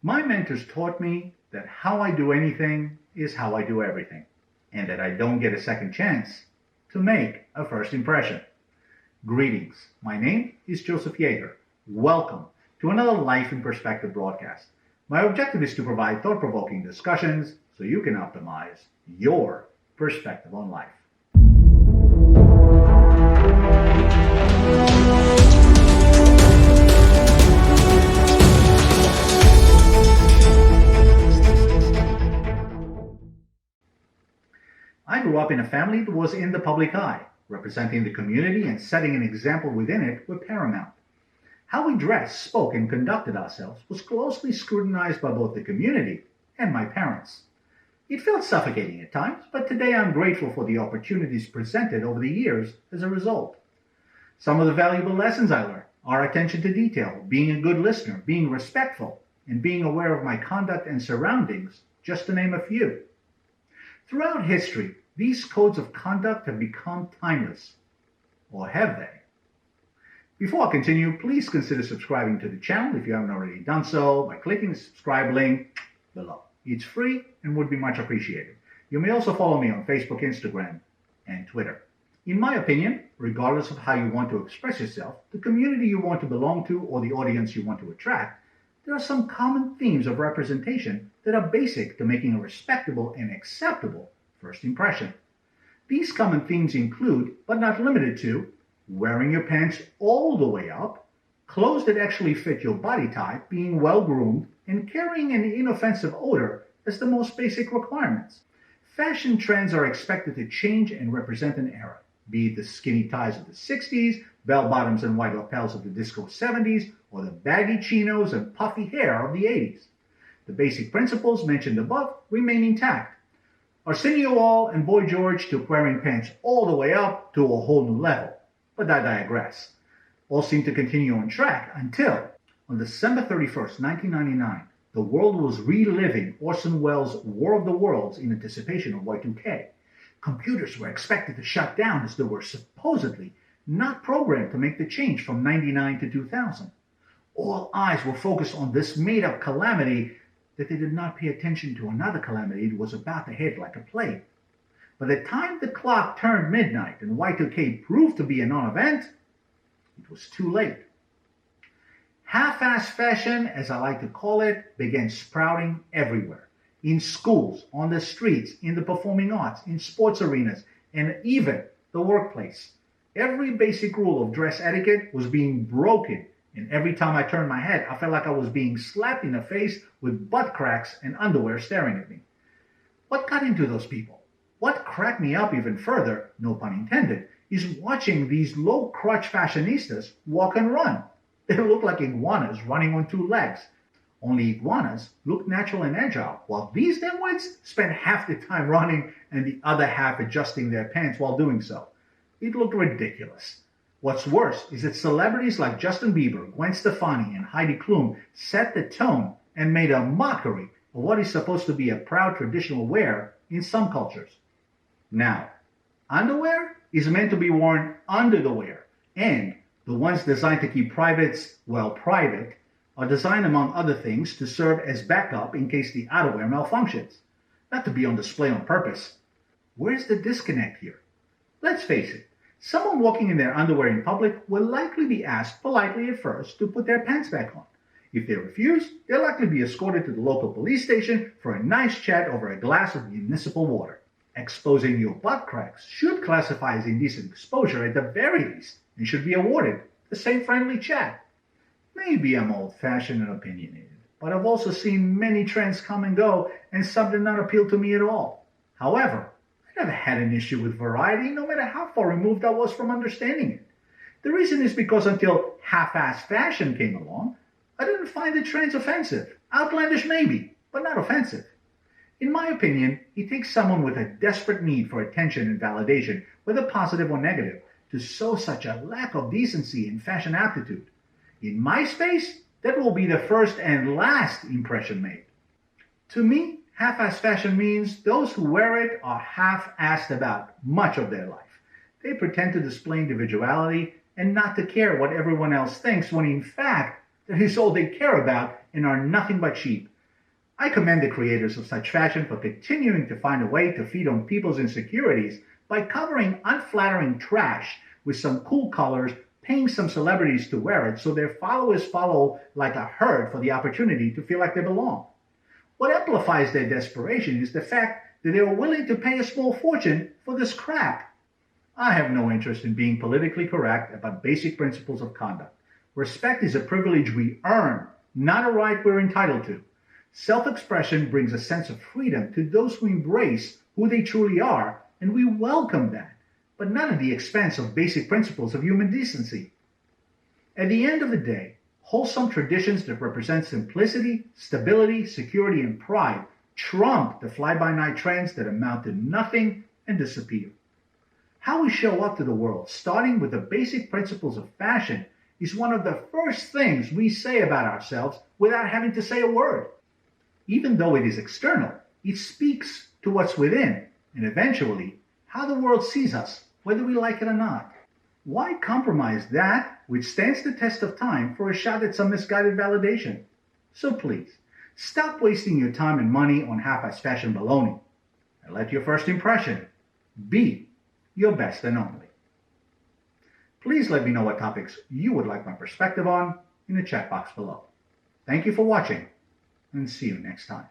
My mentors taught me that how I do anything is how I do everything, and that I don't get a second chance to make a first impression. Greetings. My name is Joseph Yagar. Welcome to another Life in Perspective broadcast. My objective is to provide thought-provoking discussions so you can optimize your perspective on life. I grew up in a family that was in the public eye. Representing the community and setting an example within it were paramount. How we dressed, spoke, and conducted ourselves was closely scrutinized by both the community and my parents. It felt suffocating at times, but today I'm grateful for the opportunities presented over the years as a result. Some of the valuable lessons I learned are attention to detail, being a good listener, being respectful, and being aware of my conduct and surroundings, just to name a few. Throughout history, these codes of conduct have become timeless. Or have they? Before I continue, please consider subscribing to the channel if you haven't already done so by clicking the subscribe link below. It's free and would be much appreciated. You may also follow me on Facebook, Instagram, and Twitter. In my opinion, regardless of how you want to express yourself, the community you want to belong to, or the audience you want to attract, there are some common themes of representation that are basic to making a respectable and acceptable first impression. These common themes include, but not limited to, wearing your pants all the way up, clothes that actually fit your body type, being well-groomed, and carrying an inoffensive odor as the most basic requirements. Fashion trends are expected to change and represent an era, be it the skinny ties of the 60s, bell-bottoms and wide lapels of the disco 70s, or the baggy chinos and puffy hair of the 80s. The basic principles mentioned above remain intact. Arsenio Hall and Boy George took wearing pants all the way up to a whole new level, but I digress. All seemed to continue on track until, on December 31st, 1999, the world was reliving Orson Welles' War of the Worlds in anticipation of Y2K. Computers were expected to shut down as they were supposedly not programmed to make the change from 99 to 2000. All eyes were focused on this made-up calamity that they did not pay attention to another calamity that was about to hit like a plague. By the time the clock turned midnight and Y2K proved to be a non-event, it was too late. Half-ass fashion, as I like to call it, began sprouting everywhere. In schools, on the streets, in the performing arts, in sports arenas, and even the workplace. Every basic rule of dress etiquette was being broken, and every time I turned my head, I felt like I was being slapped in the face with butt cracks and underwear staring at me. What got into those people? What cracked me up even further, no pun intended, is watching these low-crotch fashionistas walk and run. They look like iguanas running on two legs. Only iguanas look natural and agile, while these dimwits spend half the time running and the other half adjusting their pants while doing so. It looked ridiculous. What's worse is that celebrities like Justin Bieber, Gwen Stefani, and Heidi Klum set the tone and made a mockery of what is supposed to be a proud traditional wear in some cultures. Now, underwear is meant to be worn under the wear, and the ones designed to keep privates, well, private, are designed, among other things, to serve as backup in case the outerwear malfunctions, not to be on display on purpose. Where's the disconnect here? Let's face it, someone walking in their underwear in public will likely be asked politely at first to put their pants back on. If they refuse, they'll likely be escorted to the local police station for a nice chat over a glass of municipal water. Exposing your butt cracks should classify as indecent exposure at the very least and should be awarded the same friendly chat. Maybe I'm old-fashioned and opinionated, but I've also seen many trends come and go, and some did not appeal to me at all. However, I never had an issue with variety, no matter how far removed I was from understanding it. The reason is because until half-ass fashion came along, I didn't find the trends offensive. Outlandish maybe, but not offensive. In my opinion, it takes someone with a desperate need for attention and validation, whether positive or negative, to sow such a lack of decency and fashion aptitude. In my space, that will be the first and last impression made. To me, half-ass fashion means those who wear it are half-assed about much of their life. They pretend to display individuality and not to care what everyone else thinks when in fact that is all they care about and are nothing but cheap. I commend the creators of such fashion for continuing to find a way to feed on people's insecurities by covering unflattering trash with some cool colors, paying some celebrities to wear it so their followers follow like a herd for the opportunity to feel like they belong. What amplifies their desperation is the fact that they are willing to pay a small fortune for this crap. I have no interest in being politically correct about basic principles of conduct. Respect is a privilege we earn, not a right we're entitled to. Self-expression brings a sense of freedom to those who embrace who they truly are, and we welcome that, but not at the expense of basic principles of human decency. At the end of the day, wholesome traditions that represent simplicity, stability, security, and pride trump the fly-by-night trends that amount to nothing and disappear. How we show up to the world, starting with the basic principles of fashion, is one of the first things we say about ourselves without having to say a word. Even though it is external, it speaks to what's within, and eventually, how the world sees us, whether we like it or not. Why compromise that which stands the test of time for a shot at some misguided validation? So please, stop wasting your time and money on half-assed fashion baloney, and let your first impression be your best and only. Please let me know what topics you would like my perspective on in the chat box below. Thank you for watching, and see you next time.